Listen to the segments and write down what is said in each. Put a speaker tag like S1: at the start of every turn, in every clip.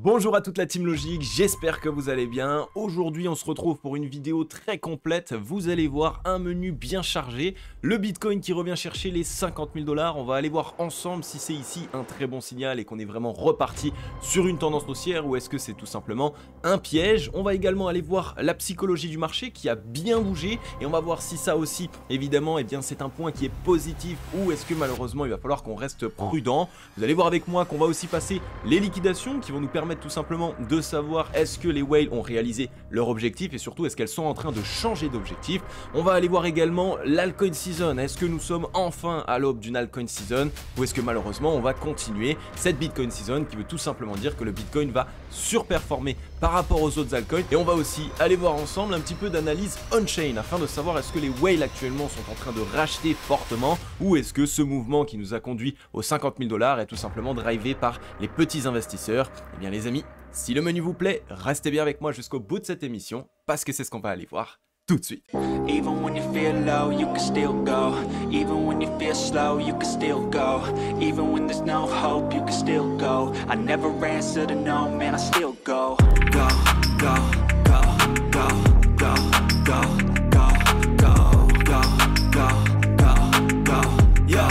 S1: Bonjour à toute la team Logique, j'espère que vous allez bien. Aujourd'hui on se retrouve pour une vidéo très complète. Vous allez voir un menu bien chargé, le Bitcoin qui revient chercher les 50 000 $. On va aller voir ensemble si c'est ici un très bon signal et qu'on est vraiment reparti sur une tendance haussière ou est-ce que c'est tout simplement un piège. On va également aller voir la psychologie du marché qui a bien bougé et on va voir si ça aussi évidemment c'est un point qui est positif ou est-ce que malheureusement il va falloir qu'on reste prudent. Vous allez voir avec moi qu'on va aussi passer les liquidations qui vont nous permettre tout simplement de savoir est-ce que les whales ont réalisé leur objectif et surtout est-ce qu'elles sont en train de changer d'objectif. On va aller voir également l'altcoin season, est-ce que nous sommes enfin à l'aube d'une altcoin season ou est-ce que malheureusement on va continuer cette Bitcoin season qui veut tout simplement dire que le Bitcoin va surperformer par rapport aux autres altcoins. Et on va aussi aller voir ensemble un petit peu d'analyse on-chain afin de savoir est-ce que les whales actuellement sont en train de racheter fortement ou est-ce que ce mouvement qui nous a conduit aux 50 000 $ est tout simplement drivé par les petits investisseurs. Eh bien les amis, si le menu vous plaît, restez bien avec moi jusqu'au bout de cette émission parce que c'est ce qu'on va aller voir tout de suite.
S2: Even when you feel low, you can still go. Even when you feel slow, you can still go. Even when there's no hope, you can still go. I never answer to no, man, I still go. Go, go, go, go, go, go, go, go, go, go, go, go, yo,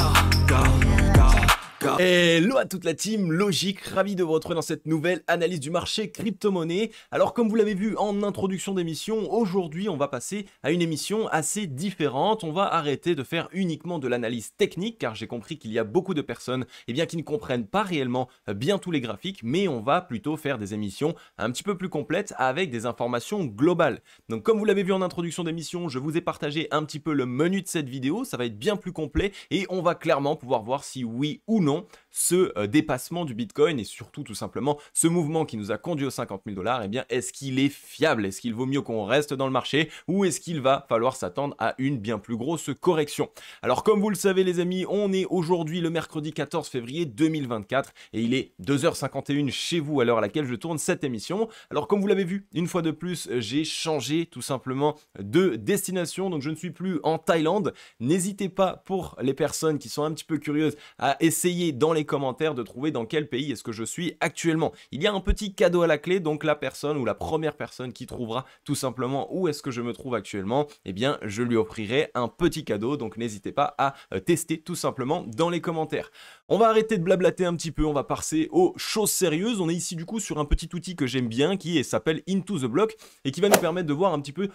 S2: go, go.
S1: Hello à toute la team Logique, ravi de vous retrouver dans cette nouvelle analyse du marché crypto-monnaie. Alors comme vous l'avez vu en introduction d'émission, aujourd'hui on va passer à une émission assez différente. On va arrêter de faire uniquement de l'analyse technique car j'ai compris qu'il y a beaucoup de personnes qui ne comprennent pas réellement bien tous les graphiques, mais on va plutôt faire des émissions un petit peu plus complètes avec des informations globales. Donc comme vous l'avez vu en introduction d'émission, je vous ai partagé un petit peu le menu de cette vidéo, ça va être bien plus complet et on va clairement pouvoir voir si oui ou non ce dépassement du Bitcoin et surtout tout simplement ce mouvement qui nous a conduit aux 50 000 $, eh bien est-ce qu'il est fiable? Est-ce qu'il vaut mieux qu'on reste dans le marché ou est-ce qu'il va falloir s'attendre à une bien plus grosse correction? Alors comme vous le savez les amis, on est aujourd'hui le mercredi 14 février 2024 et il est 2h51 chez vous à l'heure à laquelle je tourne cette émission. Alors comme vous l'avez vu, une fois de plus, j'ai changé tout simplement de destination, donc je ne suis plus en Thaïlande. N'hésitez pas pour les personnes qui sont un petit peu curieuses à essayer dans les commentaires de trouver dans quel pays est-ce que je suis actuellement. Il y a un petit cadeau à la clé, donc la personne ou la première personne qui trouvera tout simplement où est-ce que je me trouve actuellement, eh bien je lui offrirai un petit cadeau, donc n'hésitez pas à tester tout simplement dans les commentaires. On va arrêter de blablater un petit peu, on va passer aux choses sérieuses. On est ici du coup sur un petit outil que j'aime bien qui s'appelle Into the Block et qui va nous permettre de voir un petit peu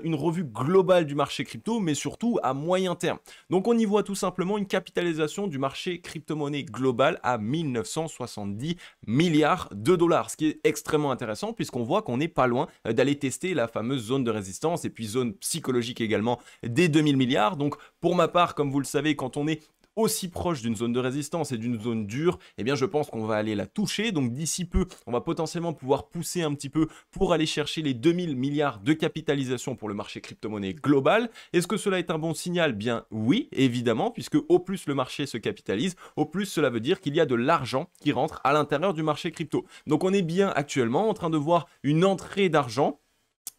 S1: une revue globale du marché crypto, mais surtout à moyen terme. Donc on y voit tout simplement une capitalisation du marché crypto-monnaie global à 1970 milliards de dollars, ce qui est extrêmement intéressant puisqu'on voit qu'on n'est pas loin d'aller tester la fameuse zone de résistance et puis zone psychologique également des 2000 milliards. Donc pour ma part, comme vous le savez, quand on est aussi proche d'une zone de résistance et d'une zone dure, eh bien je pense qu'on va aller la toucher. Donc d'ici peu, on va potentiellement pouvoir pousser un petit peu pour aller chercher les 2000 milliards de capitalisation pour le marché crypto-monnaie global. Est-ce que cela est un bon signal? Bien oui, évidemment, puisque au plus le marché se capitalise, au plus cela veut dire qu'il y a de l'argent qui rentre à l'intérieur du marché crypto. Donc on est bien actuellement en train de voir une entrée d'argent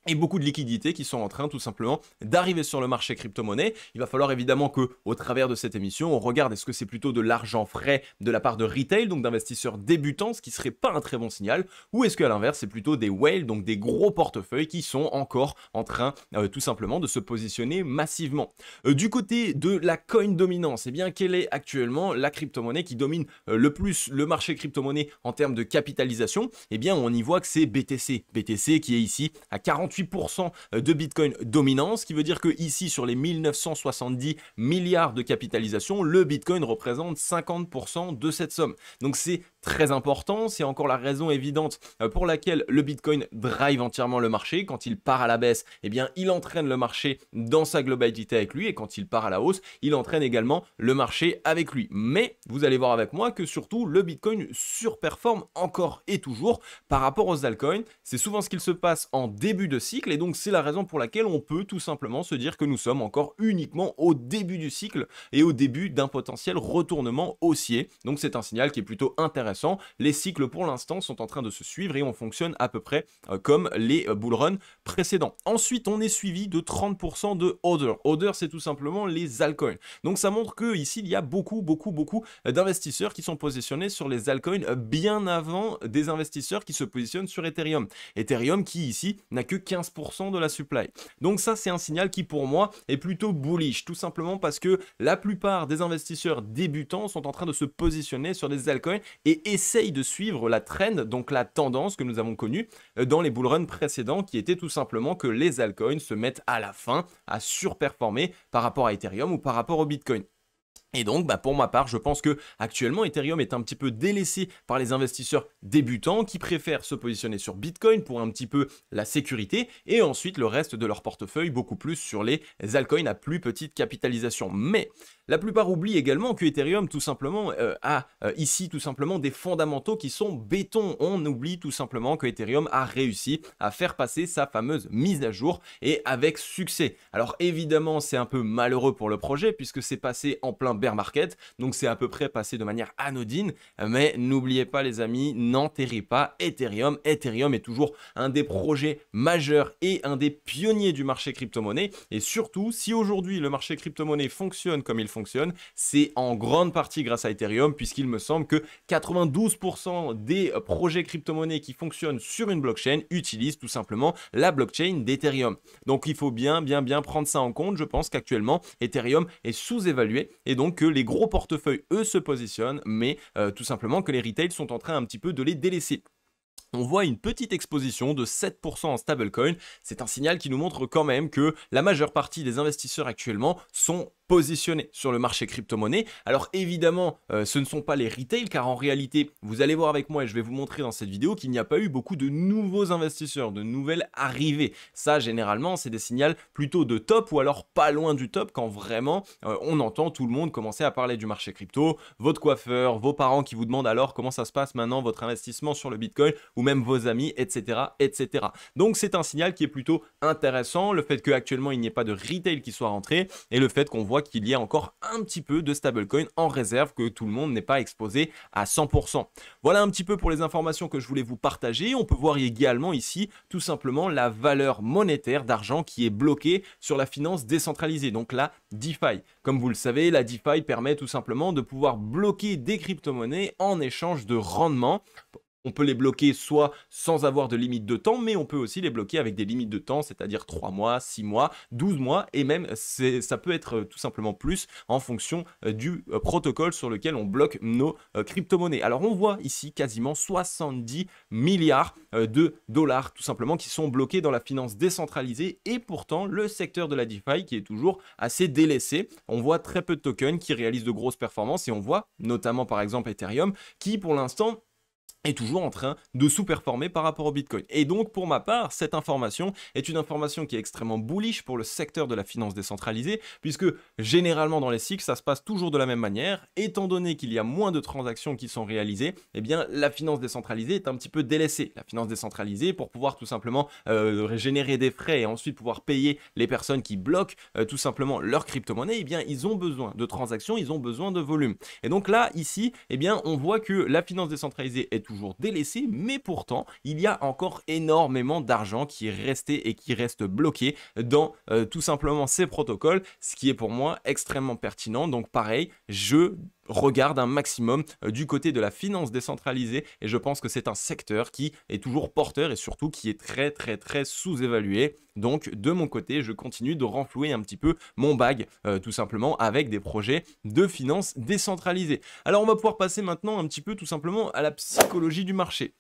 S1: et beaucoup de liquidités qui sont en train tout simplement d'arriver sur le marché crypto-monnaie. Il va falloir évidemment que, au travers de cette émission, on regarde est-ce que c'est plutôt de l'argent frais de la part de retail, donc d'investisseurs débutants, ce qui serait pas un très bon signal, ou est-ce qu'à l'inverse c'est plutôt des whales, donc des gros portefeuilles qui sont encore en train tout simplement de se positionner massivement. Du côté de la coin dominance, eh bien quelle est actuellement la crypto-monnaie qui domine le plus le marché crypto-monnaie en termes de capitalisation? Eh bien on y voit que c'est BTC. BTC qui est ici à 48% de Bitcoin dominance, ce qui veut dire que ici sur les 1970 milliards de capitalisation, le Bitcoin représente 50% de cette somme. Donc c'est très important, c'est encore la raison évidente pour laquelle le Bitcoin drive entièrement le marché. Quand il part à la baisse, eh bien il entraîne le marché dans sa globalité avec lui et quand il part à la hausse, il entraîne également le marché avec lui. Mais vous allez voir avec moi que surtout le Bitcoin surperforme encore et toujours par rapport aux altcoins. C'est souvent ce qu'il se passe en début de cycle, et donc c'est la raison pour laquelle on peut tout simplement se dire que nous sommes encore uniquement au début du cycle et au début d'un potentiel retournement haussier. Donc c'est un signal qui est plutôt intéressant. Les cycles pour l'instant sont en train de se suivre et on fonctionne à peu près comme les bull runs précédents. Ensuite, on est suivi de 30% de Other. Other, c'est tout simplement les altcoins. Donc ça montre que ici il y a beaucoup d'investisseurs qui sont positionnés sur les altcoins bien avant des investisseurs qui se positionnent sur Ethereum. Ethereum qui ici n'a que 15% de la supply. Donc ça, c'est un signal qui pour moi est plutôt bullish, tout simplement parce que la plupart des investisseurs débutants sont en train de se positionner sur des altcoins et essayent de suivre la trend, donc la tendance que nous avons connue dans les bull runs précédents, qui était tout simplement que les altcoins se mettent à la fin à surperformer par rapport à Ethereum ou par rapport au Bitcoin. Et donc, pour ma part, je pense que actuellement Ethereum est un petit peu délaissé par les investisseurs débutants qui préfèrent se positionner sur Bitcoin pour un petit peu la sécurité et ensuite le reste de leur portefeuille beaucoup plus sur les altcoins à plus petite capitalisation. Mais la plupart oublient également que Ethereum tout simplement a ici tout simplement des fondamentaux qui sont béton. On oublie tout simplement que Ethereum a réussi à faire passer sa fameuse mise à jour et avec succès. Alors évidemment, c'est un peu malheureux pour le projet puisque c'est passé en plein bear market, donc c'est à peu près passé de manière anodine, mais n'oubliez pas les amis, n'enterrez pas Ethereum. Ethereum est toujours un des projets majeurs et un des pionniers du marché crypto-monnaie, et surtout si aujourd'hui le marché crypto-monnaie fonctionne comme il fonctionne, c'est en grande partie grâce à Ethereum, puisqu'il me semble que 92% des projets crypto-monnaies qui fonctionnent sur une blockchain utilisent tout simplement la blockchain d'Ethereum. Donc il faut bien prendre ça en compte. Je pense qu'actuellement Ethereum est sous-évalué et donc que les gros portefeuilles, eux, se positionnent, mais tout simplement que les retails sont en train un petit peu de les délaisser. On voit une petite exposition de 7% en stablecoin. C'est un signal qui nous montre quand même que la majeure partie des investisseurs actuellement sont positionnés sur le marché crypto-monnaie. Alors évidemment, ce ne sont pas les retails, car en réalité, vous allez voir avec moi et je vais vous montrer dans cette vidéo qu'il n'y a pas eu beaucoup de nouveaux investisseurs, de nouvelles arrivées. Ça, généralement, c'est des signaux plutôt de top ou alors pas loin du top quand vraiment on entend tout le monde commencer à parler du marché crypto, votre coiffeur, vos parents qui vous demandent alors comment ça se passe maintenant votre investissement sur le Bitcoin ou même vos amis, etc. etc. Donc c'est un signal qui est plutôt intéressant, le fait qu'actuellement il n'y ait pas de retail qui soit rentré et le fait qu'on voit qu'il y a encore un petit peu de stablecoin en réserve, que tout le monde n'est pas exposé à 100%. Voilà un petit peu pour les informations que je voulais vous partager. On peut voir également ici tout simplement la valeur monétaire d'argent qui est bloquée sur la finance décentralisée, donc la DeFi. Comme vous le savez, la DeFi permet tout simplement de pouvoir bloquer des crypto-monnaies en échange de rendement. On peut les bloquer soit sans avoir de limite de temps, mais on peut aussi les bloquer avec des limites de temps, c'est-à-dire 3 mois, 6 mois, 12 mois, et même ça peut être tout simplement plus en fonction du protocole sur lequel on bloque nos crypto-monnaies. Alors on voit ici quasiment 70 milliards de dollars tout simplement qui sont bloqués dans la finance décentralisée, et pourtant le secteur de la DeFi qui est toujours assez délaissé. On voit très peu de tokens qui réalisent de grosses performances, et on voit notamment par exemple Ethereum qui pour l'instant est toujours en train de sous-performer par rapport au Bitcoin. Et donc pour ma part, cette information est une information qui est extrêmement bullish pour le secteur de la finance décentralisée, puisque généralement dans les cycles, ça se passe toujours de la même manière. Étant donné qu'il y a moins de transactions qui sont réalisées, eh bien la finance décentralisée est un petit peu délaissée. La finance décentralisée, pour pouvoir tout simplement générer des frais et ensuite pouvoir payer les personnes qui bloquent tout simplement leur crypto-monnaie, eh bien ils ont besoin de transactions, ils ont besoin de volume. Et donc là, ici, eh bien on voit que la finance décentralisée est toujours délaissé, mais pourtant il y a encore énormément d'argent qui est resté et qui reste bloqué dans tout simplement ces protocoles, ce qui est pour moi extrêmement pertinent. Donc pareil, je regarde un maximum du côté de la finance décentralisée, et je pense que c'est un secteur qui est toujours porteur et surtout qui est très sous-évalué. Donc de mon côté, je continue de renflouer un petit peu mon bag tout simplement avec des projets de finance décentralisée. Alors on va pouvoir passer maintenant un petit peu tout simplement à la psychologie du marché.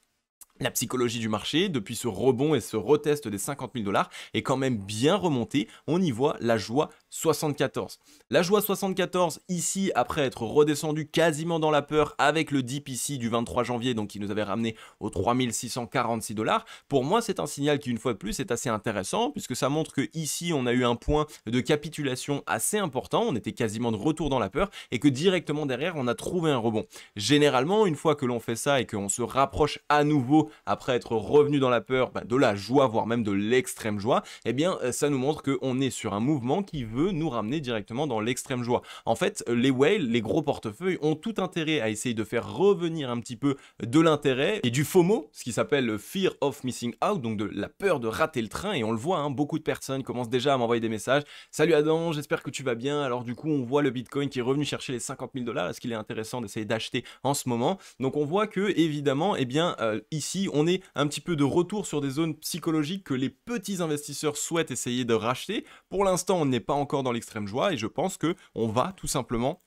S1: La psychologie du marché, depuis ce rebond et ce retest des 50 000 $, est quand même bien remontée. On y voit la joie 74. La joie 74 ici après être redescendu quasiment dans la peur avec le dip ici du 23 janvier donc qui nous avait ramené aux 3646 $. Pour moi c'est un signal qui une fois de plus est assez intéressant puisque ça montre que ici on a eu un point de capitulation assez important, on était quasiment de retour dans la peur et que directement derrière on a trouvé un rebond. Généralement une fois que l'on fait ça et qu'on se rapproche à nouveau après être revenu dans la peur de la joie voire même de l'extrême joie, eh bien ça nous montre qu'on est sur un mouvement qui veut nous ramener directement dans l'extrême joie. En fait, les whales, les gros portefeuilles ont tout intérêt à essayer de faire revenir un petit peu de l'intérêt et du FOMO, ce qui s'appelle le Fear of Missing Out, donc de la peur de rater le train. Et on le voit, hein, beaucoup de personnes commencent déjà à m'envoyer des messages. Salut Adam, j'espère que tu vas bien. Alors du coup, on voit le Bitcoin qui est revenu chercher les 50 000 $. Est-ce qu'il est intéressant d'essayer d'acheter en ce moment? Donc on voit que évidemment, eh bien, ici, on est un petit peu de retour sur des zones psychologiques que les petits investisseurs souhaitent essayer de racheter. Pour l'instant, on n'est pas encore dans l'extrême joie et je pense que on va tout simplement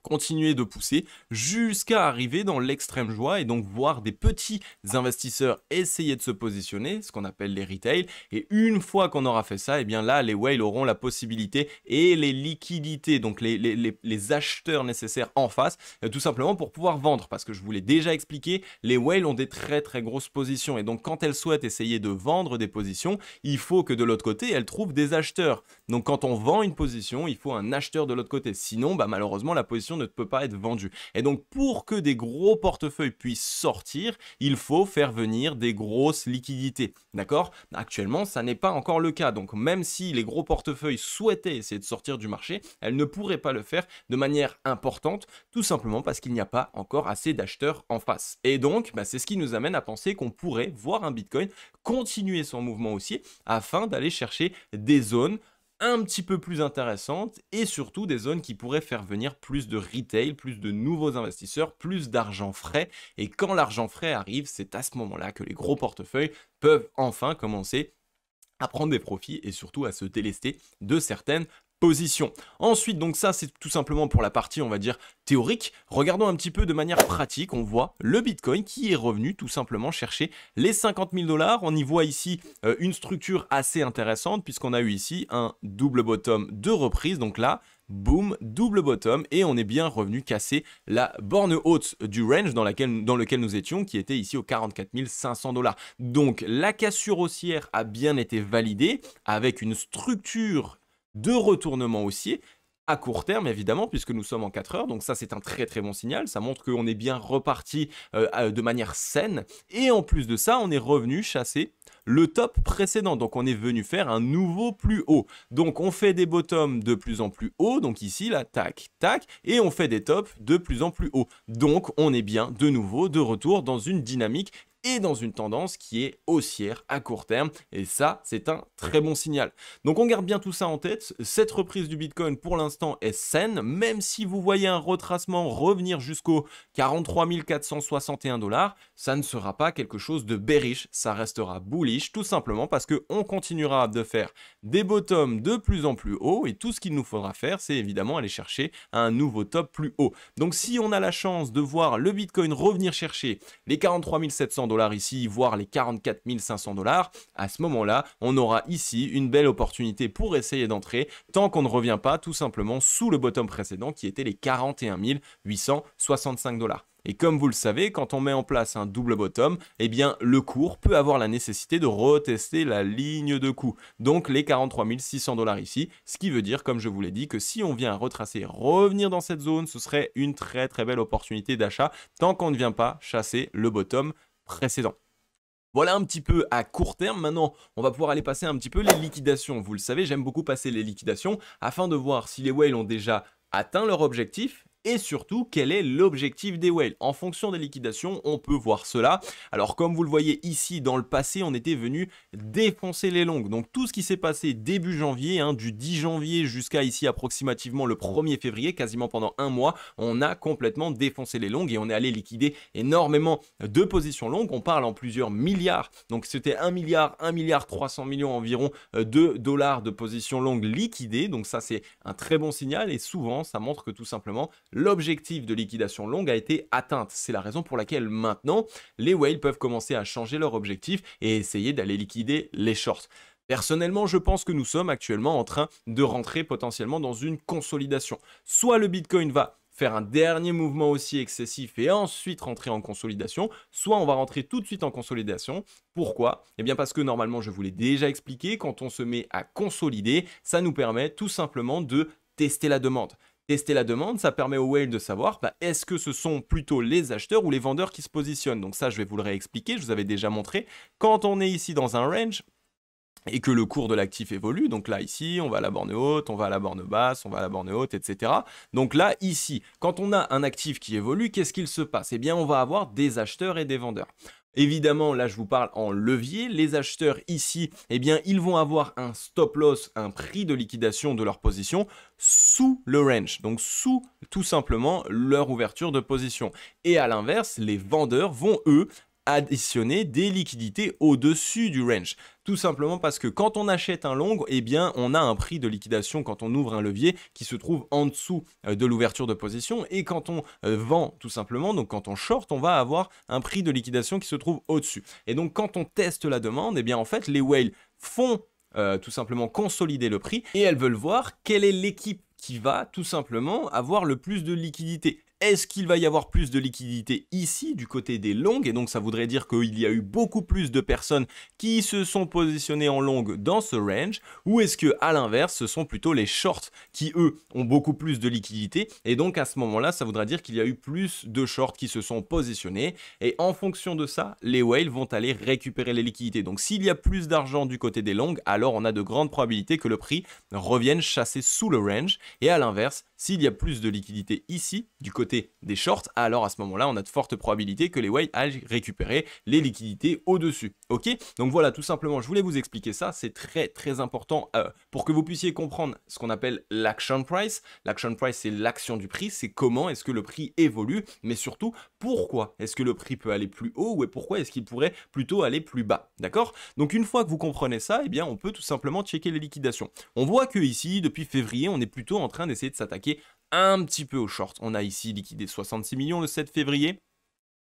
S1: continuer de pousser jusqu'à arriver dans l'extrême joie et donc voir des petits investisseurs essayer de se positionner, ce qu'on appelle les retail. Et une fois qu'on aura fait ça, et bien là, les whales auront la possibilité et les liquidités, donc les acheteurs nécessaires en face, tout simplement pour pouvoir vendre. Parce que je vous l'ai déjà expliqué, les whales ont des très grosses positions et donc quand elles souhaitent essayer de vendre des positions, il faut que de l'autre côté, elles trouvent des acheteurs. Donc quand on vend une position, il faut un acheteur de l'autre côté. Sinon, malheureusement, la position ne peut pas être vendue. Et donc, pour que des gros portefeuilles puissent sortir, il faut faire venir des grosses liquidités. D'accord? Actuellement, ça n'est pas encore le cas. Donc, même si les gros portefeuilles souhaitaient essayer de sortir du marché, elles ne pourraient pas le faire de manière importante, tout simplement parce qu'il n'y a pas encore assez d'acheteurs en face. Et donc, c'est ce qui nous amène à penser qu'on pourrait voir un Bitcoin continuer son mouvement haussier afin d'aller chercher des zones un petit peu plus intéressantes et surtout des zones qui pourraient faire venir plus de retail, plus de nouveaux investisseurs, plus d'argent frais. Et quand l'argent frais arrive, c'est à ce moment-là que les gros portefeuilles peuvent enfin commencer à prendre des profits et surtout à se délester de certaines position. Ensuite, donc ça, c'est tout simplement pour la partie, on va dire, théorique. Regardons un petit peu de manière pratique. On voit le Bitcoin qui est revenu tout simplement chercher les 50 000 $. On y voit ici une structure assez intéressante puisqu'on a eu ici un double bottom de reprise. Donc là, boum, double bottom et on est bien revenu casser la borne haute du range dans lequel nous étions qui était ici aux 44 500 $. Donc la cassure haussière a bien été validée avec une structure de retournement haussier à court terme évidemment puisque nous sommes en 4 heures, donc ça c'est un très bon signal, ça montre qu'on est bien reparti de manière saine et en plus de ça on est revenu chasser le top précédent, donc on est venu faire un nouveau plus haut, donc on fait des bottoms de plus en plus haut, donc ici là tac tac et on fait des tops de plus en plus haut, donc on est bien de nouveau de retour dans une dynamique et dans une tendance qui est haussière à court terme et ça c'est un très bon signal. Donc on garde bien tout ça en tête, cette reprise du Bitcoin pour l'instant est saine, même si vous voyez un retracement revenir jusqu'aux 43 461 $, ça ne sera pas quelque chose de bearish, ça restera bullish tout simplement parce qu'on continuera de faire des bottoms de plus en plus haut et tout ce qu'il nous faudra faire c'est évidemment aller chercher un nouveau top plus haut. Donc si on a la chance de voir le Bitcoin revenir chercher les 43 700 $ ici, voire les 44 500 $, à ce moment-là, on aura ici une belle opportunité pour essayer d'entrer tant qu'on ne revient pas tout simplement sous le bottom précédent qui était les 41 865 $. Et comme vous le savez, quand on met en place un double bottom, eh bien le cours peut avoir la nécessité de retester la ligne de coût. Donc les 43 600 $ ici, ce qui veut dire, comme je vous l'ai dit, que si on vient retracer, revenir dans cette zone, ce serait une très belle opportunité d'achat tant qu'on ne vient pas chasser le bottom précédent. Voilà un petit peu à court terme. Maintenant, on va pouvoir aller passer un petit peu les liquidations. Vous le savez, j'aime beaucoup passer les liquidations afin de voir si les whales ont déjà atteint leur objectif et surtout quel est l'objectif des whales. En fonction des liquidations, on peut voir cela. Alors comme vous le voyez ici, dans le passé, on était venu défoncer les longues. Donc tout ce qui s'est passé début janvier, du 10 janvier jusqu'à ici approximativement le 1er février, quasiment pendant un mois, on a complètement défoncé les longues et on est allé liquider énormément de positions longues. On parle en plusieurs milliards. Donc c'était 1 milliard 300 millions environ de dollars de positions longues liquidées. Donc ça c'est un très bon signal et souvent ça montre que tout simplement l'objectif de liquidation longue a été atteinte. C'est la raison pour laquelle maintenant, les whales peuvent commencer à changer leur objectif et essayer d'aller liquider les shorts. Personnellement, je pense que nous sommes actuellement en train de rentrer potentiellement dans une consolidation. Soit le Bitcoin va faire un dernier mouvement aussi excessif et ensuite rentrer en consolidation, soit on va rentrer tout de suite en consolidation. Pourquoi? Eh bien parce que normalement, je vous l'ai déjà expliqué, quand on se met à consolider, ça nous permet tout simplement de tester la demande. Tester la demande, ça permet au whale de savoir est-ce que ce sont plutôt les acheteurs ou les vendeurs qui se positionnent. Donc ça, je vais vous le réexpliquer, je vous avais déjà montré. Quand on est ici dans un range, et que le cours de l'actif évolue, donc là ici on va à la borne haute, on va à la borne basse, on va à la borne haute, etc. Donc là ici, quand on a un actif qui évolue, qu'est-ce qu'il se passe? Eh bien on va avoir des acheteurs et des vendeurs. Évidemment, là je vous parle en levier, les acheteurs ici, eh bien ils vont avoir un stop loss, un prix de liquidation de leur position sous le range, donc sous tout simplement leur ouverture de position. Et à l'inverse, les vendeurs vont eux additionner des liquidités au-dessus du range. Tout simplement parce que quand on achète un long, eh bien, on a un prix de liquidation quand on ouvre un levier qui se trouve en dessous de l'ouverture de position. Et quand on vend, tout simplement, donc quand on short, on va avoir un prix de liquidation qui se trouve au-dessus. Et donc, quand on teste la demande, eh bien, en fait, les whales font tout simplement consolider le prix et elles veulent voir quelle est l'équipe qui va tout simplement avoir le plus de liquidité. Est-ce qu'il va y avoir plus de liquidité ici du côté des longues? Et donc ça voudrait dire qu'il y a eu beaucoup plus de personnes qui se sont positionnées en longue dans ce range, ou est-ce que à l'inverse ce sont plutôt les shorts qui eux ont beaucoup plus de liquidité, et donc à ce moment-là ça voudra dire qu'il y a eu plus de shorts qui se sont positionnés, et en fonction de ça les whales vont aller récupérer les liquidités. Donc s'il y a plus d'argent du côté des longues, alors on a de grandes probabilités que le prix revienne chasser sous le range, et à l'inverse s'il y a plus de liquidité ici du côté des shorts, alors à ce moment-là, on a de fortes probabilités que les whales aillent récupérer les liquidités au-dessus. Ok? Donc voilà, tout simplement, je voulais vous expliquer ça. C'est très très important pour que vous puissiez comprendre ce qu'on appelle l'action price. L'action price, c'est l'action du prix. C'est comment est-ce que le prix évolue, mais surtout, pourquoi est-ce que le prix peut aller plus haut ou pourquoi est-ce qu'il pourrait plutôt aller plus bas. D'accord? Donc une fois que vous comprenez ça, eh bien, on peut tout simplement checker les liquidations. On voit que ici, depuis février, on est plutôt en train d'essayer de s'attaquer un petit peu au short. On a ici liquidé 66 millions le 7 février.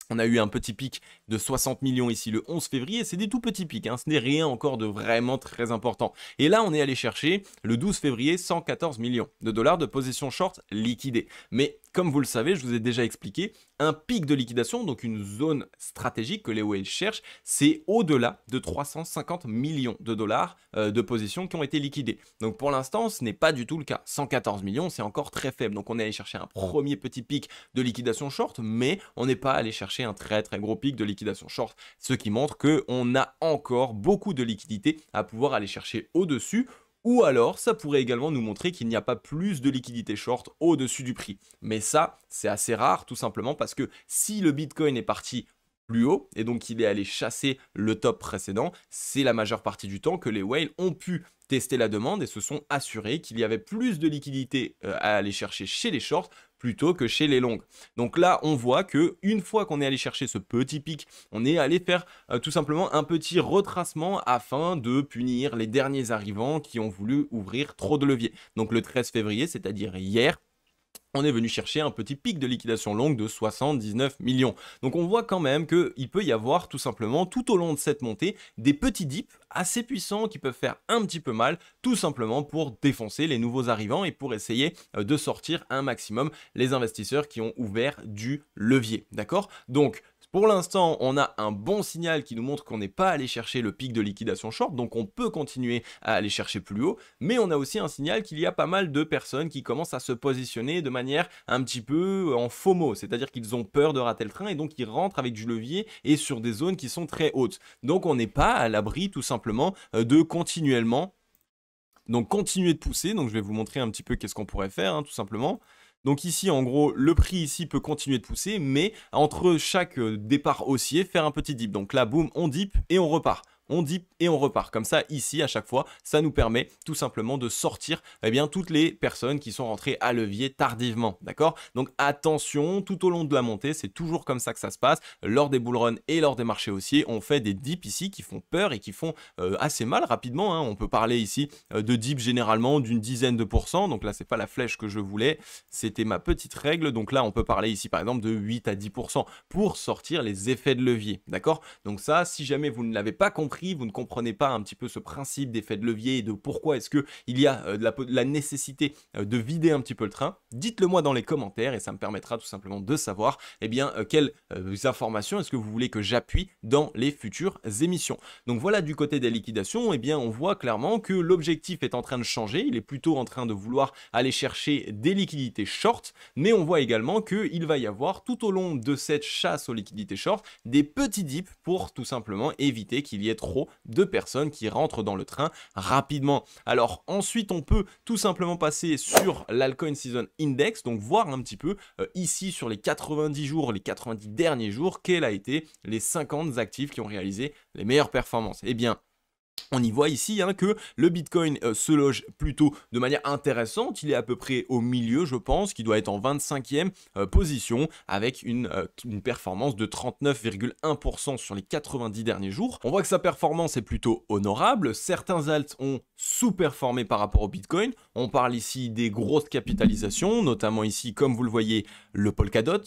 S1: On a eu un petit pic de 60 millions ici le 11 février, c'est des tout petits pics, hein. Ce n'est rien encore de vraiment très important. Et là, on est allé chercher le 12 février 114 millions de dollars de position short liquidée. Mais comme vous le savez, je vous ai déjà expliqué, un pic de liquidation, donc une zone stratégique que les whales cherchent, c'est au-delà de 350 millions de dollars de positions qui ont été liquidées. Donc pour l'instant, ce n'est pas du tout le cas. 114 millions, c'est encore très faible. Donc on est allé chercher un premier petit pic de liquidation short, mais on n'est pas allé chercher un très très gros pic de liquidation short, ce qui montre qu'on a encore beaucoup de liquidités à pouvoir aller chercher au-dessus. Ou alors, ça pourrait également nous montrer qu'il n'y a pas plus de liquidité short au-dessus du prix. Mais ça, c'est assez rare, tout simplement parce que si le Bitcoin est parti plus haut, et donc il est allé chasser le top précédent, c'est la majeure partie du temps que les whales ont pu tester la demande et se sont assurés qu'il y avait plus de liquidité à aller chercher chez les shorts plutôt que chez les longues. Donc là, on voit que une fois qu'on est allé chercher ce petit pic, on est allé faire tout simplement un petit retracement afin de punir les derniers arrivants qui ont voulu ouvrir trop de leviers. Donc le 13 février, c'est-à-dire hier, on est venu chercher un petit pic de liquidation longue de 79 millions. Donc on voit quand même qu'il peut y avoir tout simplement tout au long de cette montée des petits dips assez puissants qui peuvent faire un petit peu mal, tout simplement pour défoncer les nouveaux arrivants et pour essayer de sortir un maximum les investisseurs qui ont ouvert du levier. D'accord? Donc pour l'instant, on a un bon signal qui nous montre qu'on n'est pas allé chercher le pic de liquidation short, donc on peut continuer à aller chercher plus haut, mais on a aussi un signal qu'il y a pas mal de personnes qui commencent à se positionner de manière un petit peu en FOMO, c'est-à-dire qu'ils ont peur de rater le train et donc ils rentrent avec du levier et sur des zones qui sont très hautes. Donc on n'est pas à l'abri tout simplement de continuellement, donc continuer de pousser. Donc je vais vous montrer un petit peu qu'est-ce qu'on pourrait faire, hein, tout simplement. Donc ici, en gros, le prix ici peut continuer de pousser, mais entre chaque départ haussier, faire un petit dip. Donc là, boum, on dip et on repart. On dip et on repart. Comme ça, ici, à chaque fois, ça nous permet tout simplement de sortir toutes les personnes qui sont rentrées à levier tardivement. D'accord? Donc attention, tout au long de la montée, c'est toujours comme ça que ça se passe. Lors des bull runs et lors des marchés haussiers, on fait des dips ici qui font peur et qui font assez mal rapidement, hein. On peut parler ici de dips généralement d'une dizaine de pourcents. Donc là, c'est pas la flèche que je voulais, c'était ma petite règle. Donc là, on peut parler ici par exemple de 8 à 10% pour sortir les effets de levier. D'accord? Donc ça, si jamais vous ne l'avez pas compris, compris, vous ne comprenez pas un petit peu ce principe d'effet de levier et de pourquoi est-ce qu'il y a la nécessité de vider un petit peu le train, dites-le moi dans les commentaires et ça me permettra tout simplement de savoir eh bien, quelles informations est-ce que vous voulez que j'appuie dans les futures émissions. Donc voilà, du côté des liquidations, eh bien, on voit clairement que l'objectif est en train de changer, il est plutôt en train de vouloir aller chercher des liquidités short, mais on voit également qu'il va y avoir tout au long de cette chasse aux liquidités short des petits dips pour tout simplement éviter qu'il y ait trop de personnes qui rentrent dans le train rapidement. Alors ensuite on peut tout simplement passer sur l'Altcoin Season Index, donc voir un petit peu ici sur les 90 jours, les 90 derniers jours, quels a été les 50 actifs qui ont réalisé les meilleures performances. Eh bien, on y voit ici que le Bitcoin se loge plutôt de manière intéressante, il est à peu près au milieu je pense, qui doit être en 25e position avec une performance de 39,1% sur les 90 derniers jours. On voit que sa performance est plutôt honorable, certains alts ont sous-performé par rapport au Bitcoin, on parle ici des grosses capitalisations, notamment ici comme vous le voyez le Polkadot,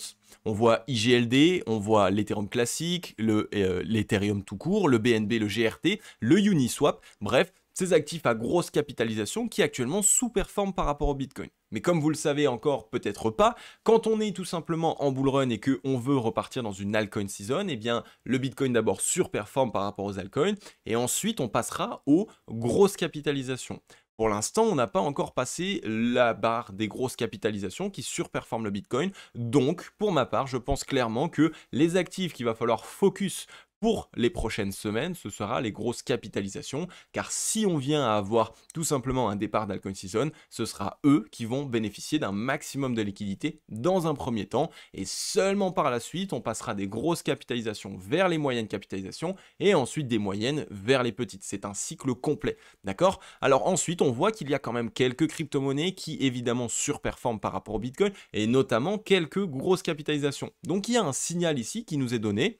S1: on voit IGLD, on voit l'Ethereum classique, l'Ethereum tout court, le BNB, le GRT, le Uniswap, bref, ces actifs à grosse capitalisation qui actuellement sous-performent par rapport au Bitcoin. Mais comme vous le savez encore, peut-être pas, quand on est tout simplement en bull run et qu'on veut repartir dans une altcoin season, eh bien le Bitcoin d'abord surperforme par rapport aux altcoins et ensuite on passera aux grosses capitalisations. Pour l'instant, on n'a pas encore passé la barre des grosses capitalisations qui surperforment le Bitcoin. Donc, pour ma part, je pense clairement que les actifs qu'il va falloir focus pour les prochaines semaines, ce sera les grosses capitalisations, car si on vient à avoir tout simplement un départ d'altcoin season, ce sera eux qui vont bénéficier d'un maximum de liquidité dans un premier temps, et seulement par la suite, on passera des grosses capitalisations vers les moyennes capitalisations, et ensuite des moyennes vers les petites. C'est un cycle complet, d'accord? Alors ensuite, on voit qu'il y a quand même quelques crypto-monnaies qui évidemment surperforment par rapport au Bitcoin, et notamment quelques grosses capitalisations. Donc il y a un signal ici qui nous est donné,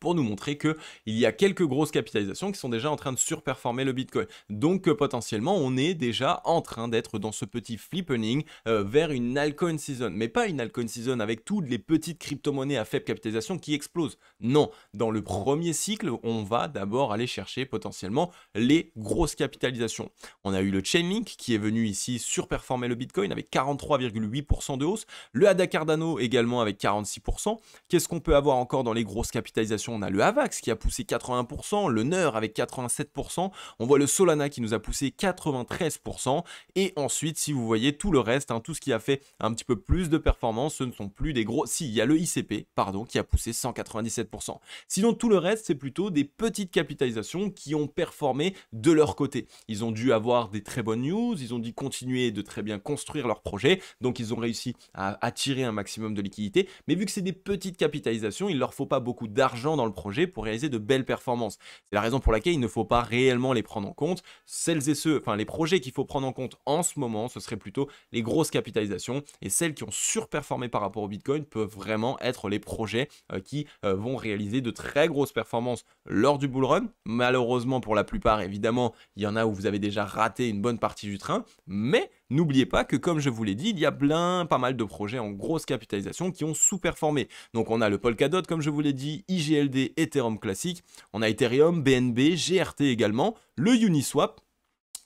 S1: pour nous montrer qu'il y a quelques grosses capitalisations qui sont déjà en train de surperformer le Bitcoin. Donc potentiellement, on est déjà en train d'être dans ce petit flippening vers une altcoin season. Mais pas une altcoin season avec toutes les petites crypto-monnaies à faible capitalisation qui explosent. Non, dans le premier cycle, on va d'abord aller chercher potentiellement les grosses capitalisations. On a eu le Chainlink qui est venu ici surperformer le Bitcoin avec 43,8% de hausse. Le ADA Cardano également avec 46%. Qu'est-ce qu'on peut avoir encore dans les grosses capitalisations? On a le Avax qui a poussé 81%, le NER avec 87%, on voit le Solana qui nous a poussé 93%, et ensuite, si vous voyez tout le reste, tout ce qui a fait un petit peu plus de performance, ce ne sont plus des gros... Si, il y a le ICP, pardon, qui a poussé 197%. Sinon, tout le reste, c'est plutôt des petites capitalisations qui ont performé de leur côté. Ils ont dû avoir des très bonnes news, ils ont dû continuer de très bien construire leur projet, donc ils ont réussi à attirer un maximum de liquidités, mais vu que c'est des petites capitalisations, il ne leur faut pas beaucoup d'argent dans le projet pour réaliser de belles performances. C'est la raison pour laquelle il ne faut pas réellement les prendre en compte. Les projets qu'il faut prendre en compte en ce moment, ce serait plutôt les grosses capitalisations, et celles qui ont surperformé par rapport au Bitcoin peuvent vraiment être les projets qui vont réaliser de très grosses performances lors du bull run. Malheureusement pour la plupart, évidemment, il y en a où vous avez déjà raté une bonne partie du train, mais n'oubliez pas que, comme je vous l'ai dit, il y a pas mal de projets en grosse capitalisation qui ont sous-performé. Donc on a le Polkadot, comme je vous l'ai dit, IGLD, Ethereum classique, on a Ethereum, BNB, GRT également, le Uniswap.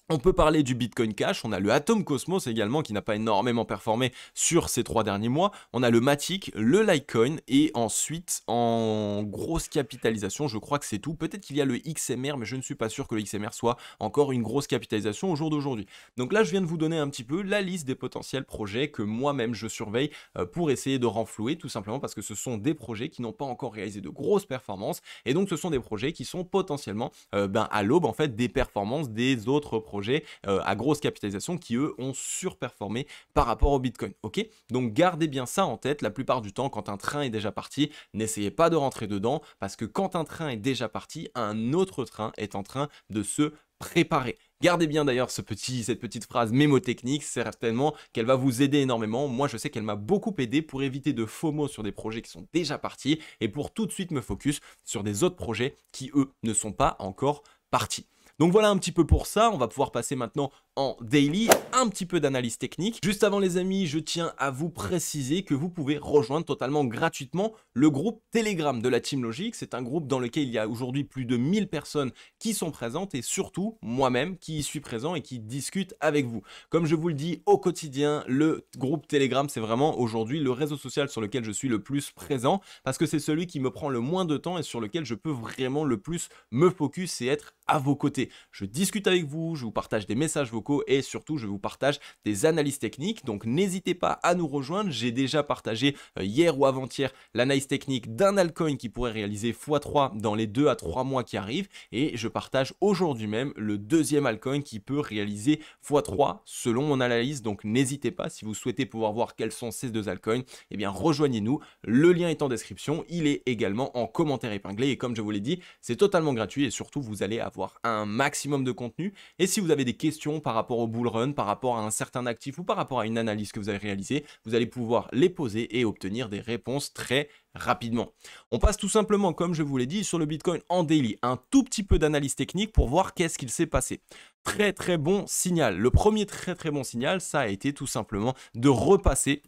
S1: On peut parler du Bitcoin Cash, on a le Atom Cosmos également qui n'a pas énormément performé sur ces 3 derniers mois. On a le Matic, le Litecoin et ensuite en grosse capitalisation, je crois que c'est tout. Peut-être qu'il y a le XMR, mais je ne suis pas sûr que le XMR soit encore une grosse capitalisation au jour d'aujourd'hui. Donc là, je viens de vous donner un petit peu la liste des potentiels projets que moi-même je surveille pour essayer de renflouer, tout simplement parce que ce sont des projets qui n'ont pas encore réalisé de grosses performances et donc ce sont des projets qui sont potentiellement à l'aube en fait des performances des autres projets à grosse capitalisation qui eux ont surperformé par rapport au Bitcoin. Ok, donc gardez bien ça en tête. La plupart du temps, quand un train est déjà parti, n'essayez pas de rentrer dedans parce que quand un train est déjà parti, un autre train est en train de se préparer. Gardez bien d'ailleurs cette petite phrase mémotechnique, certainement qu'elle va vous aider énormément. Moi, je sais qu'elle m'a beaucoup aidé pour éviter de FOMO sur des projets qui sont déjà partis et pour tout de suite me focus sur des autres projets qui, eux, ne sont pas encore partis. Donc voilà un petit peu pour ça, on va pouvoir passer maintenant en daily, un petit peu d'analyse technique. Juste avant les amis, je tiens à vous préciser que vous pouvez rejoindre totalement gratuitement le groupe Telegram de la Team Logic. C'est un groupe dans lequel il y a aujourd'hui plus de 1000 personnes qui sont présentes et surtout moi-même qui y suis présent et qui discute avec vous. Comme je vous le dis au quotidien, le groupe Telegram, c'est vraiment aujourd'hui le réseau social sur lequel je suis le plus présent parce que c'est celui qui me prend le moins de temps et sur lequel je peux vraiment le plus me focus et être à vos côtés. Je discute avec vous, je vous partage des messages vocaux et surtout je vous partage des analyses techniques. Donc n'hésitez pas à nous rejoindre. J'ai déjà partagé hier ou avant-hier l'analyse technique d'un altcoin qui pourrait réaliser x3 dans les 2 à 3 mois qui arrivent et je partage aujourd'hui même le deuxième altcoin qui peut réaliser x3 selon mon analyse. Donc n'hésitez pas, si vous souhaitez pouvoir voir quels sont ces deux altcoins, eh bien rejoignez-nous. Le lien est en description, il est également en commentaire épinglé et comme je vous l'ai dit, c'est totalement gratuit et surtout vous allez avoir un maximum de contenu. Et si vous avez des questions par rapport au bull run, par rapport à un certain actif ou par rapport à une analyse que vous avez réalisée, vous allez pouvoir les poser et obtenir des réponses très rapidement. On passe tout simplement, comme je vous l'ai dit, sur le Bitcoin en daily, un tout petit peu d'analyse technique pour voir qu'est-ce qu'il s'est passé. Très très bon signal. Le premier très bon signal, ça a été tout simplement de repasser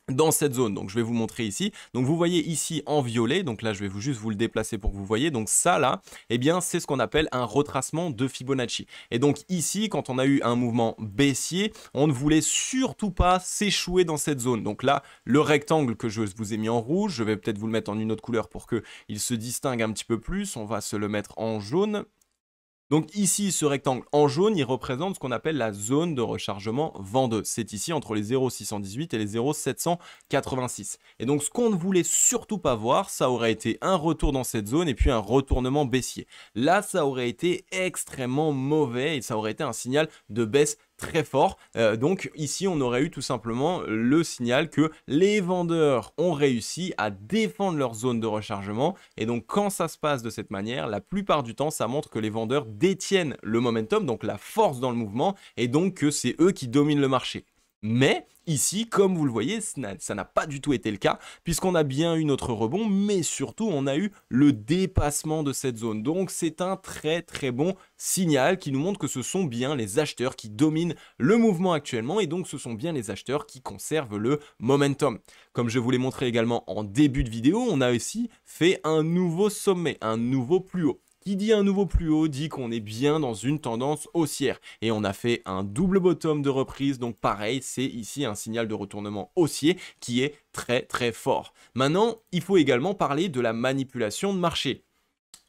S1: dans cette zone. Donc je vais vous montrer ici. Donc vous voyez ici en violet, donc là je vais juste vous le déplacer pour que vous voyez. Donc ça là, eh bien c'est ce qu'on appelle un retracement de Fibonacci. Et donc ici, quand on a eu un mouvement baissier, on ne voulait surtout pas s'échouer dans cette zone. Donc là, le rectangle que je vous ai mis en rouge, je vais peut-être vous le mettre en une autre couleur pour qu'il se distingue un petit peu plus. On va se le mettre en jaune. Donc ici, ce rectangle en jaune, il représente ce qu'on appelle la zone de rechargement vendeuse. C'est ici entre les 0,618 et les 0,786. Et donc ce qu'on ne voulait surtout pas voir, ça aurait été un retour dans cette zone et puis un retournement baissier. Là, ça aurait été extrêmement mauvais et ça aurait été un signal de baisse très fort. Donc ici on aurait eu tout simplement le signal que les vendeurs ont réussi à défendre leur zone de rechargement et donc quand ça se passe de cette manière, la plupart du temps ça montre que les vendeurs détiennent le momentum, donc la force dans le mouvement et donc que c'est eux qui dominent le marché. Mais ici, comme vous le voyez, ça n'a pas du tout été le cas, puisqu'on a bien eu notre rebond, mais surtout, on a eu le dépassement de cette zone. Donc, c'est un très bon signal qui nous montre que ce sont bien les acheteurs qui dominent le mouvement actuellement, et donc ce sont bien les acheteurs qui conservent le momentum. Comme je vous l'ai montré également en début de vidéo, on a aussi fait un nouveau sommet, un nouveau plus haut. Qui dit un nouveau plus haut dit qu'on est bien dans une tendance haussière. Et on a fait un double bottom de reprise. Donc pareil, c'est ici un signal de retournement haussier qui est très fort. Maintenant, il faut également parler de la manipulation de marché.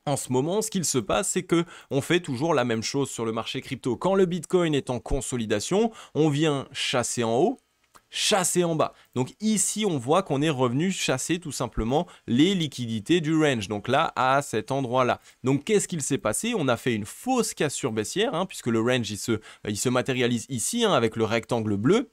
S1: En ce moment, ce qu'il se passe, c'est que on fait toujours la même chose sur le marché crypto. Quand le Bitcoin est en consolidation, on vient chasser en haut, chasser en bas. Donc ici, on voit qu'on est revenu chasser tout simplement les liquidités du range. Donc là, à cet endroit-là. Donc qu'est-ce qu'il s'est passé? On a fait une fausse cassure baissière, puisque le range, il se matérialise ici avec le rectangle bleu.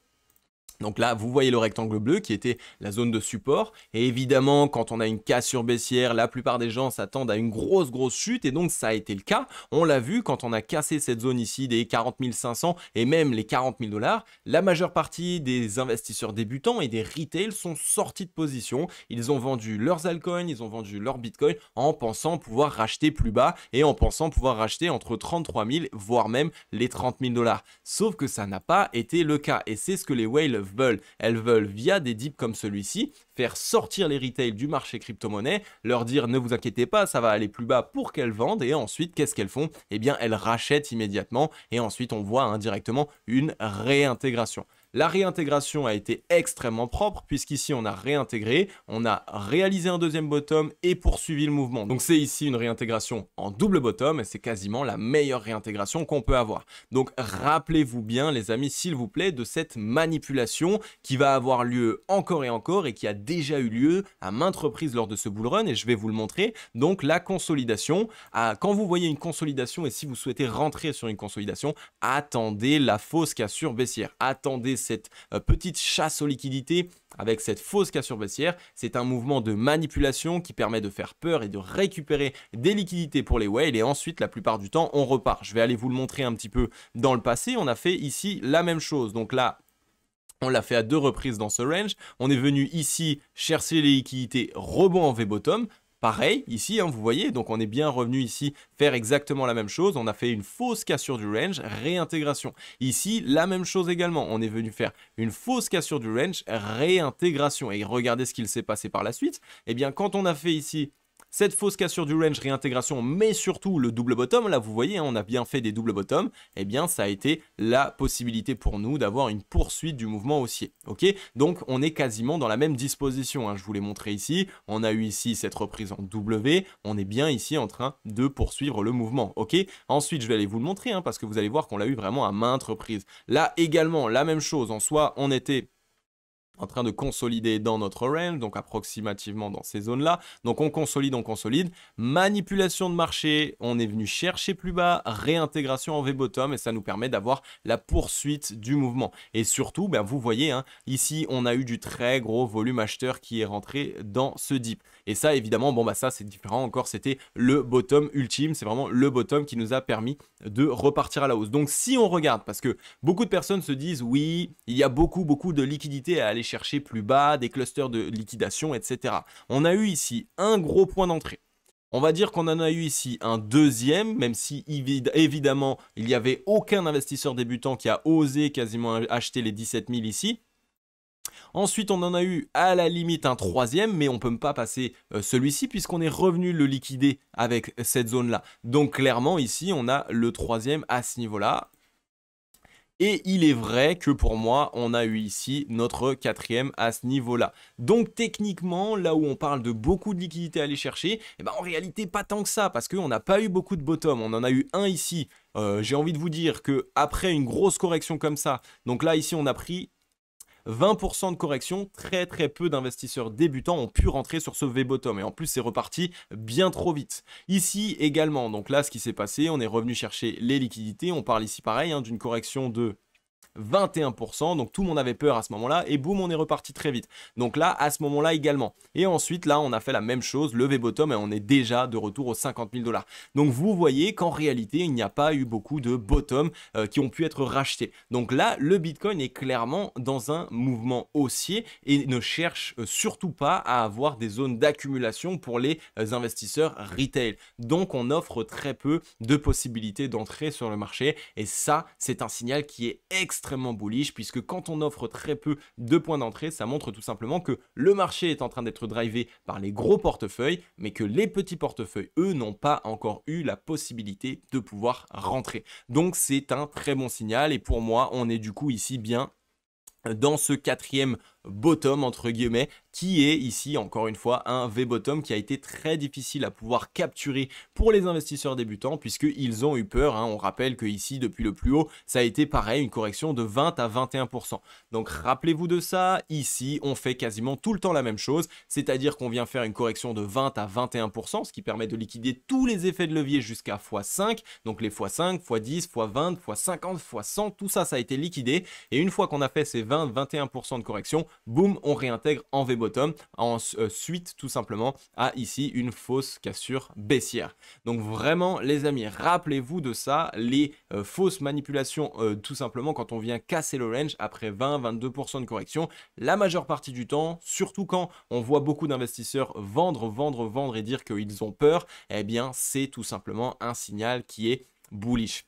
S1: Donc là, vous voyez le rectangle bleu qui était la zone de support. Et évidemment, quand on a une cassure baissière, la plupart des gens s'attendent à une grosse chute. Et donc, ça a été le cas. On l'a vu quand on a cassé cette zone ici des 40 500 et même les 40 000 $. La majeure partie des investisseurs débutants et des retails sont sortis de position. Ils ont vendu leurs altcoins, ils ont vendu leurs bitcoins en pensant pouvoir racheter plus bas et en pensant pouvoir racheter entre 33 000 voire même les 30 000 $. Sauf que ça n'a pas été le cas. Et c'est ce que les whales veulent. Elles veulent, via des dips comme celui-ci, faire sortir les retails du marché crypto-monnaie, leur dire ne vous inquiétez pas, ça va aller plus bas pour qu'elles vendent et ensuite qu'est-ce qu'elles font? Eh bien elles rachètent immédiatement et ensuite on voit indirectement une réintégration. La réintégration a été extrêmement propre puisqu'ici on a réintégré, on a réalisé un deuxième bottom et poursuivi le mouvement. Donc c'est ici une réintégration en double bottom et c'est quasiment la meilleure réintégration qu'on peut avoir. Donc rappelez-vous bien les amis s'il vous plaît de cette manipulation qui va avoir lieu encore et encore et qui a déjà eu lieu à maintes reprises lors de ce bull run et je vais vous le montrer. Donc la consolidation, quand vous voyez une consolidation et si vous souhaitez rentrer sur une consolidation, attendez la fausse cassure baissière, attendez cette petite chasse aux liquidités avec cette fausse cassure baissière. C'est un mouvement de manipulation qui permet de faire peur et de récupérer des liquidités pour les whales et ensuite la plupart du temps on repart. Je vais aller vous le montrer un petit peu dans le passé. On a fait ici la même chose. Donc là, on l'a fait à 2 reprises dans ce range. On est venu ici chercher les liquidités, rebond en V-bottom. pareil, ici, hein, vous voyez, donc on est bien revenu ici faire exactement la même chose. On a fait une fausse cassure du range, réintégration. Ici, la même chose également. On est venu faire une fausse cassure du range, réintégration. Et regardez ce qu'il s'est passé par la suite. Eh bien, quand on a fait ici cette fausse cassure du range, réintégration, mais surtout le double bottom, là vous voyez, hein, on a bien fait des double bottom, eh bien ça a été la possibilité pour nous d'avoir une poursuite du mouvement haussier. Ok, donc on est quasiment dans la même disposition, hein, je vous l'ai montré ici, on a eu ici cette reprise en W, on est bien ici en train de poursuivre le mouvement. Ok, ensuite je vais aller vous le montrer, hein, parce que vous allez voir qu'on l'a eu vraiment à maintes reprises. Là également, la même chose, en soi on était en train de consolider dans notre range, donc approximativement dans ces zones-là. Donc on consolide, manipulation de marché, on est venu chercher plus bas, réintégration en V-bottom et ça nous permet d'avoir la poursuite du mouvement. Et surtout, ben, vous voyez, hein, ici on a eu du très gros volume acheteur qui est rentré dans ce dip. Et ça évidemment, bon bah ça c'est différent encore, c'était le bottom ultime, c'est vraiment le bottom qui nous a permis de repartir à la hausse. Donc si on regarde, parce que beaucoup de personnes se disent oui, il y a beaucoup de liquidités à aller chercher plus bas, des clusters de liquidation, etc. On a eu ici un gros point d'entrée. On va dire qu'on en a eu ici un deuxième, même si évidemment il n'y avait aucun investisseur débutant qui a osé quasiment acheter les 17 000 ici. Ensuite, on en a eu à la limite un troisième, mais on ne peut pas passer celui-ci puisqu'on est revenu le liquider avec cette zone-là. Donc clairement, ici, on a le troisième à ce niveau-là. Et il est vrai que pour moi, on a eu ici notre quatrième à ce niveau-là. Donc techniquement, là où on parle de beaucoup de liquidités à aller chercher, eh ben, en réalité pas tant que ça, parce qu'on n'a pas eu beaucoup de bottom. On en a eu un ici. J'ai envie de vous dire qu'après une grosse correction comme ça, donc là ici on a pris 20% de correction, très peu d'investisseurs débutants ont pu rentrer sur ce V-bottom et en plus c'est reparti bien trop vite. Ici également, donc là ce qui s'est passé, on est revenu chercher les liquidités, on parle ici pareil hein, d'une correction de 21%, donc tout le monde avait peur à ce moment-là et boum on est reparti très vite. Donc là à ce moment-là également. Et ensuite là on a fait la même chose, levé bottom et on est déjà de retour aux 50 000 $. Donc vous voyez qu'en réalité il n'y a pas eu beaucoup de bottom qui ont pu être rachetés. Donc là le Bitcoin est clairement dans un mouvement haussier et ne cherche surtout pas à avoir des zones d'accumulation pour les investisseurs retail. Donc on offre très peu de possibilités d'entrer sur le marché et ça c'est un signal qui est extrêmement bullish puisque quand on offre très peu de points d'entrée, ça montre tout simplement que le marché est en train d'être drivé par les gros portefeuilles, mais que les petits portefeuilles, eux, n'ont pas encore eu la possibilité de pouvoir rentrer. Donc c'est un très bon signal et pour moi, on est du coup ici bien dans ce quatrième bottom entre guillemets qui est ici encore une fois un V-bottom qui a été très difficile à pouvoir capturer pour les investisseurs débutants puisqu'ils ont eu peur, hein. On rappelle que ici depuis le plus haut ça a été pareil une correction de 20 à 21%. Donc rappelez-vous de ça, ici on fait quasiment tout le temps la même chose, c'est-à-dire qu'on vient faire une correction de 20 à 21%, ce qui permet de liquider tous les effets de levier jusqu'à x5, donc les x5, x10, x20, x50, x100, tout ça ça a été liquidé et une fois qu'on a fait ces 20-21% de correction, boum, on réintègre en V-bottom, suite tout simplement à ici une fausse cassure baissière. Donc vraiment les amis, rappelez-vous de ça, les fausses manipulations tout simplement quand on vient casser le range après 20-22% de correction, la majeure partie du temps, surtout quand on voit beaucoup d'investisseurs vendre et dire qu'ils ont peur, eh bien c'est tout simplement un signal qui est bullish.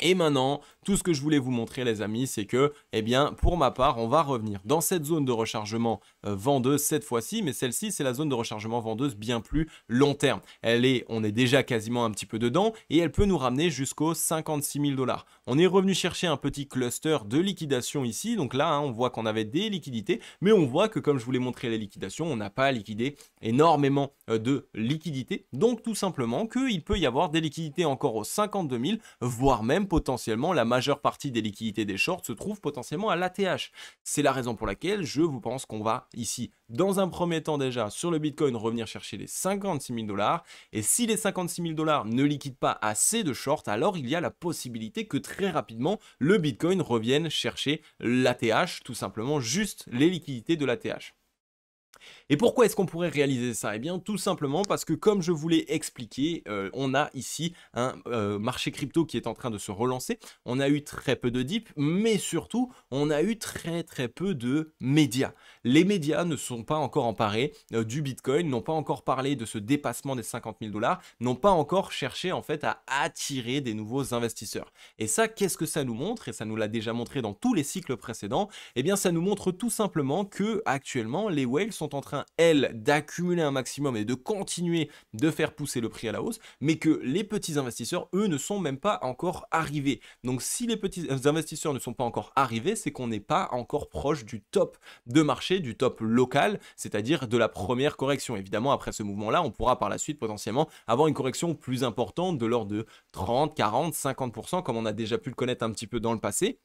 S1: Et maintenant, tout ce que je voulais vous montrer les amis, c'est que, eh bien, pour ma part, on va revenir dans cette zone de rechargement vendeuse cette fois-ci, mais celle-ci, c'est la zone de rechargement vendeuse bien plus long terme. On est déjà quasiment un petit peu dedans et elle peut nous ramener jusqu'aux 56 000 $. On est revenu chercher un petit cluster de liquidation ici, donc là, hein, on voit qu'on avait des liquidités, mais on voit que comme je vous l'ai montré les liquidations, on n'a pas liquidé énormément de liquidités, donc tout simplement qu'il peut y avoir des liquidités encore aux 52 000, voire même potentiellement la majeure partie des liquidités des shorts se trouve potentiellement à l'ATH. C'est la raison pour laquelle je vous pense qu'on va ici, dans un premier temps déjà, sur le Bitcoin, revenir chercher les 56 000 $. Et si les 56 000 $ ne liquident pas assez de shorts, alors il y a la possibilité que très rapidement, le Bitcoin revienne chercher l'ATH, tout simplement juste les liquidités de l'ATH. Et pourquoi est-ce qu'on pourrait réaliser ça? Eh bien, tout simplement parce que comme je vous l'ai expliqué, on a ici un marché crypto qui est en train de se relancer. On a eu très peu de dip, mais surtout, on a eu très peu de médias. Les médias ne sont pas encore emparés du Bitcoin, n'ont pas encore parlé de ce dépassement des 50 000 $, n'ont pas encore cherché en fait à attirer des nouveaux investisseurs. Et ça, qu'est-ce que ça nous montre? Et ça nous l'a déjà montré dans tous les cycles précédents. Eh bien, ça nous montre tout simplement que actuellement, les whales sont en train, elles, d'accumuler un maximum et de continuer de faire pousser le prix à la hausse, mais que les petits investisseurs, eux, ne sont même pas encore arrivés. Donc si les petits investisseurs ne sont pas encore arrivés, c'est qu'on n'est pas encore proche du top de marché, du top local, c'est-à-dire de la première correction. Évidemment, après ce mouvement-là, on pourra par la suite potentiellement avoir une correction plus importante de l'ordre de 30, 40, 50%, comme on a déjà pu le connaître un petit peu dans le passé.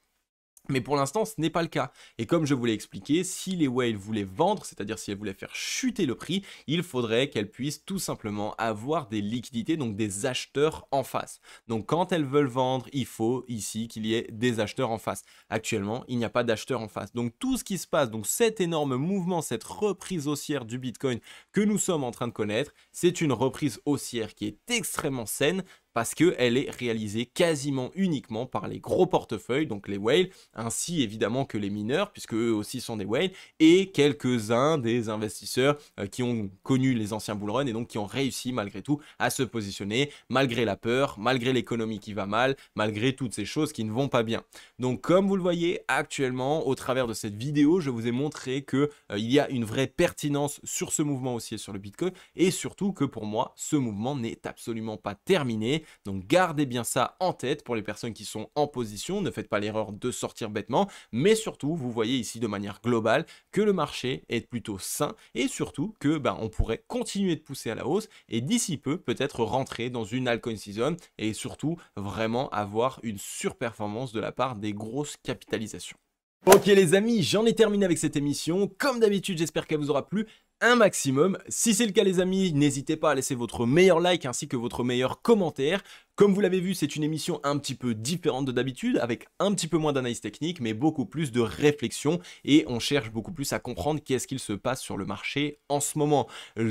S1: Mais pour l'instant, ce n'est pas le cas. Et comme je vous l'ai expliqué, si les whales voulaient vendre, c'est-à-dire si elles voulaient faire chuter le prix, il faudrait qu'elles puissent tout simplement avoir des liquidités, donc des acheteurs en face. Donc quand elles veulent vendre, il faut ici qu'il y ait des acheteurs en face. Actuellement, il n'y a pas d'acheteurs en face. Donc tout ce qui se passe, donc cet énorme mouvement, cette reprise haussière du Bitcoin que nous sommes en train de connaître, c'est une reprise haussière qui est extrêmement saine, parce qu'elle est réalisée quasiment uniquement par les gros portefeuilles, donc les whales, ainsi évidemment que les mineurs, puisque eux aussi sont des whales, et quelques-uns des investisseurs qui ont connu les anciens bull run et donc qui ont réussi malgré tout à se positionner, malgré la peur, malgré l'économie qui va mal, malgré toutes ces choses qui ne vont pas bien. Donc comme vous le voyez actuellement, au travers de cette vidéo, je vous ai montré que il y a une vraie pertinence sur ce mouvement haussier sur le Bitcoin, et surtout que pour moi, ce mouvement n'est absolument pas terminé. Donc gardez bien ça en tête pour les personnes qui sont en position, ne faites pas l'erreur de sortir bêtement, mais surtout vous voyez ici de manière globale que le marché est plutôt sain et surtout que on pourrait continuer de pousser à la hausse et d'ici peu peut-être rentrer dans une altcoin season et surtout vraiment avoir une surperformance de la part des grosses capitalisations. Ok les amis, j'en ai terminé avec cette émission. Comme d'habitude, j'espère qu'elle vous aura plu un maximum. Si c'est le cas les amis, n'hésitez pas à laisser votre meilleur like ainsi que votre meilleur commentaire. Comme vous l'avez vu, c'est une émission un petit peu différente de d'habitude, avec un petit peu moins d'analyse technique, mais beaucoup plus de réflexion, et on cherche beaucoup plus à comprendre qu'est-ce qu'il se passe sur le marché en ce moment.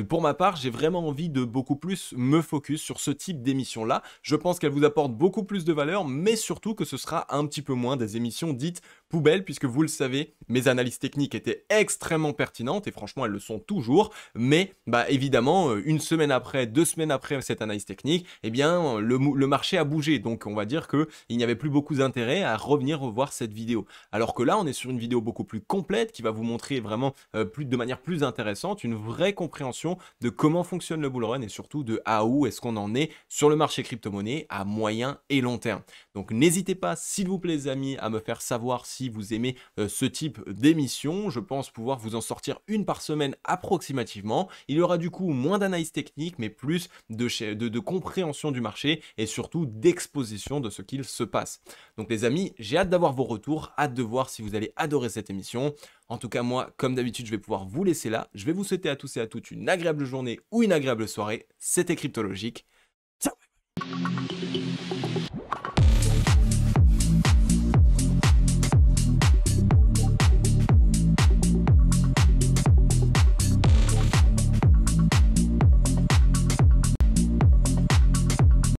S1: Pour ma part, j'ai vraiment envie de beaucoup plus me focus sur ce type d'émission-là. Je pense qu'elle vous apporte beaucoup plus de valeur, mais surtout que ce sera un petit peu moins des émissions dites poubelles, puisque vous le savez, mes analyses techniques étaient extrêmement pertinentes, et franchement, elles le sont toujours, mais évidemment, une semaine après, 2 semaines après cette analyse technique, eh bien, le marché a bougé, donc on va dire qu'il n'y avait plus beaucoup d'intérêt à revenir revoir cette vidéo. Alors que là, on est sur une vidéo beaucoup plus complète qui va vous montrer vraiment de manière plus intéressante une vraie compréhension de comment fonctionne le bull run et surtout de à où est-ce qu'on en est sur le marché crypto-monnaie à moyen et long terme. Donc n'hésitez pas, s'il vous plaît les amis, à me faire savoir si vous aimez ce type d'émission. Je pense pouvoir vous en sortir une par semaine approximativement. Il y aura du coup moins d'analyse technique, mais plus de compréhension du marché et surtout d'exposition de ce qu'il se passe. Donc les amis, j'ai hâte d'avoir vos retours, hâte de voir si vous allez adorer cette émission. En tout cas moi, comme d'habitude, je vais pouvoir vous laisser là. Je vais vous souhaiter à tous et à toutes une agréable journée ou une agréable soirée. C'était Cryptologique. Ciao.